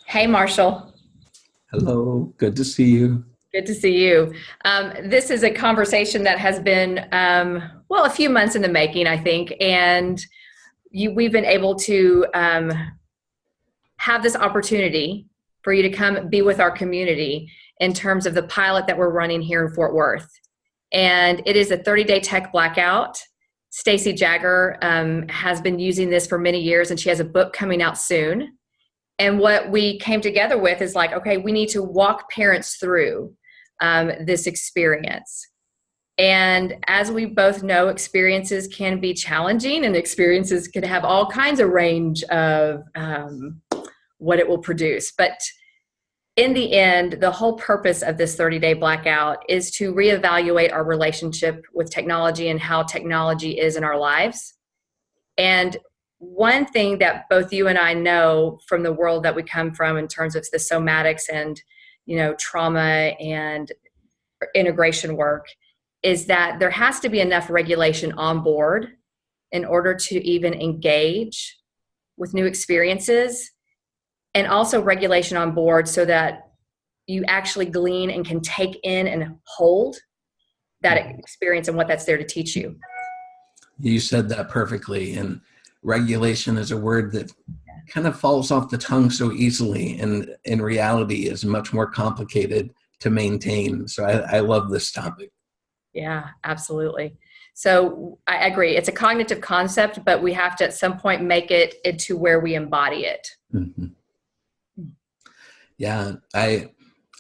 Hey, Marshall. Hello, good to see you. Good to see you. This is a conversation that has been, a few months in the making, I think, and we've been able to have this opportunity for you to come be with our community in terms of the pilot that we're running here in Fort Worth. And it is a 30-day tech blackout. Stacy Jagger has been using this for many years, and she has a book coming out soon. And what we came together with is like, okay, we need to walk parents through this experience. And as we both know, experiences can be challenging and experiences can have all kinds of range of what it will produce. But in the end, the whole purpose of this 30-day blackout is to reevaluate our relationship with technology and how technology is in our lives. And one thing that both you and I know from the world that we come from in terms of the somatics and, trauma and integration work is that there has to be enough regulation on board in order to even engage with new experiences, and also regulation on board so that you actually glean and can take in and hold that experience and what that's there to teach you. You said that perfectly. And regulation is a word that kind of falls off the tongue so easily, and in reality is much more complicated to maintain. So I love this topic. Yeah, absolutely. So I agree. It's a cognitive concept, but we have to at some point make it into where we embody it. Mm-hmm. Yeah, I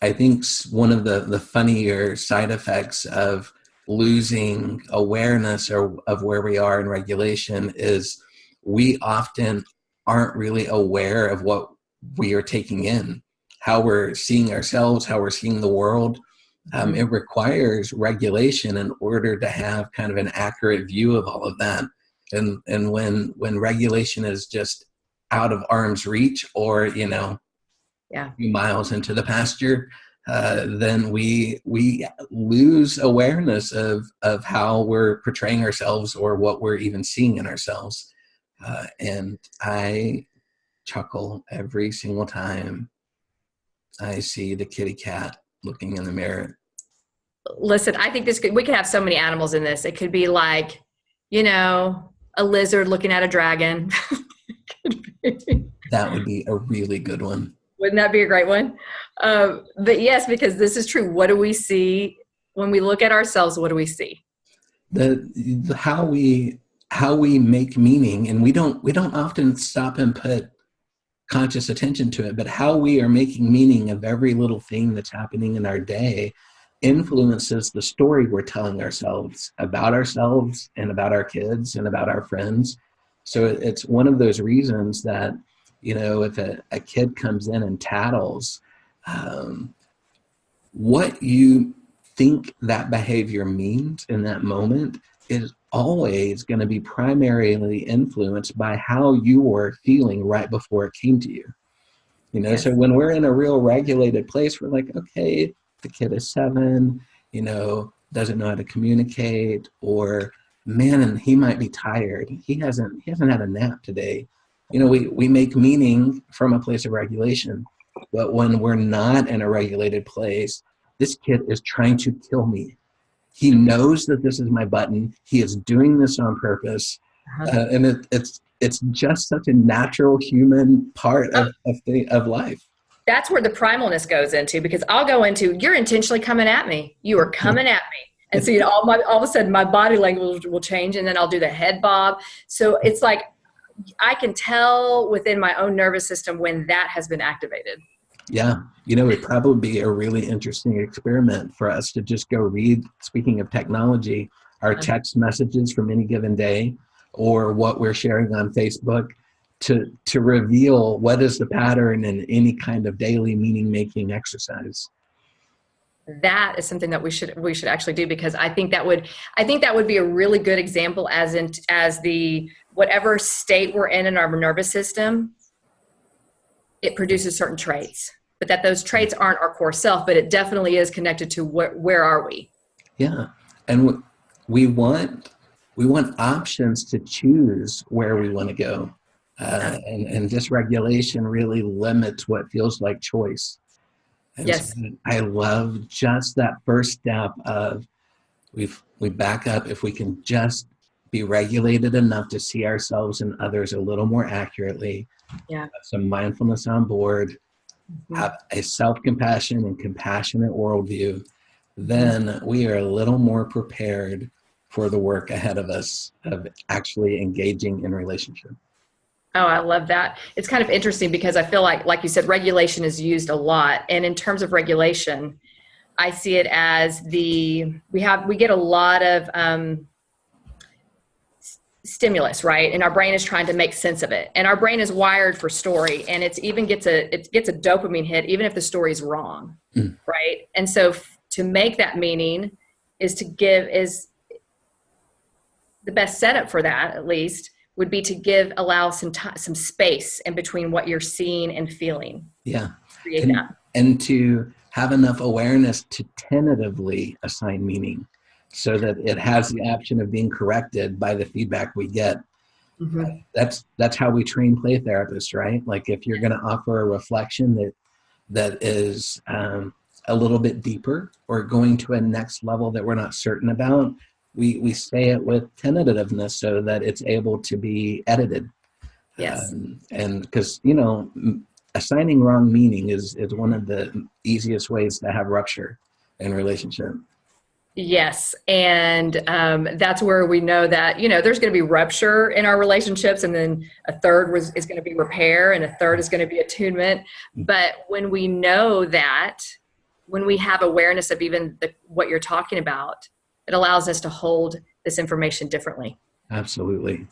think one of the funnier side effects of losing awareness of where we are in regulation is we often aren't really aware of what we are taking in, how we're seeing ourselves, how we're seeing the world. It requires regulation in order to have kind of an accurate view of all of that. And when regulation is just out of arm's reach, or a few miles into the pasture, then we lose awareness of how we're portraying ourselves or what we're even seeing in ourselves. And I chuckle every single time I see the kitty cat looking in the mirror. Listen, I think we could have so many animals in this. It could be like, a lizard looking at a dragon. That would be a really good one. Wouldn't that be a great one? But yes, because this is true. What do we see when we look at ourselves? What do we see? How we make meaning, and we don't often stop and put conscious attention to it, but how we are making meaning of every little thing that's happening in our day influences the story we're telling ourselves and about our kids and about our friends. So it's one of those reasons that, if a kid comes in and tattles, what you think that behavior means in that moment is always going to be primarily influenced by how you were feeling right before it came to you. Yes. So when we're in a real regulated place, we're like, okay, the kid is 7, doesn't know how to communicate, or man, he might be tired. He hasn't had a nap today. We make meaning from a place of regulation. But when we're not in a regulated place, this kid is trying to kill me. He knows that this is my button. He is doing this on purpose. And it's just such a natural human part of life. That's where the primalness goes into, because I'll go into, you're intentionally coming at me. You are coming at me. And so, all of a sudden my body language will change, and then I'll do the head bob. So it's like, I can tell within my own nervous system when that has been activated. Yeah. It'd probably be a really interesting experiment for us to just go read, speaking of technology, our text messages from any given day, or what we're sharing on Facebook, to reveal what is the pattern in any kind of daily meaning-making exercise. That is something that we should actually do, because I think that would be a really good example as the whatever state we're in our nervous system, it produces certain traits, but that those traits aren't our core self, but it definitely is connected to where are we? Yeah. And we want options to choose where we want to go. And dysregulation really limits what feels like choice. And so Yes. I love just that first step of we back up. If we can just be regulated enough to see ourselves and others a little more accurately, Yeah. have some mindfulness on board, Mhm. have a self-compassion and compassionate worldview, Mhm. then we are a little more prepared for the work ahead of us of actually engaging in relationship. Oh, I love that. It's kind of interesting because I feel like you said, regulation is used a lot. And in terms of regulation, I see it as we get a lot of stimulus, right? And our brain is trying to make sense of it. And our brain is wired for story, and it gets a dopamine hit even if the story is wrong, Mm. right? And so to make that meaning is the best setup for that, at least, would be to allow some time, some space in between what you're seeing and feeling. Yeah. Create And that. and to have enough awareness to tentatively assign meaning so that it has the option of being corrected by the feedback we get. Mm-hmm. That's how we train play therapists, right? Like if you're going to offer a reflection that is a little bit deeper or going to a next level that we're not certain about, we say it with tentativeness so that it's able to be edited. Yes. And because, assigning wrong meaning is one of the easiest ways to have rupture in relationship. Yes, and that's where we know that there's going to be rupture in our relationships, and then a third is going to be repair, and a third is going to be attunement. But when we know that, when we have awareness of even what you're talking about, it allows us to hold this information differently. Absolutely.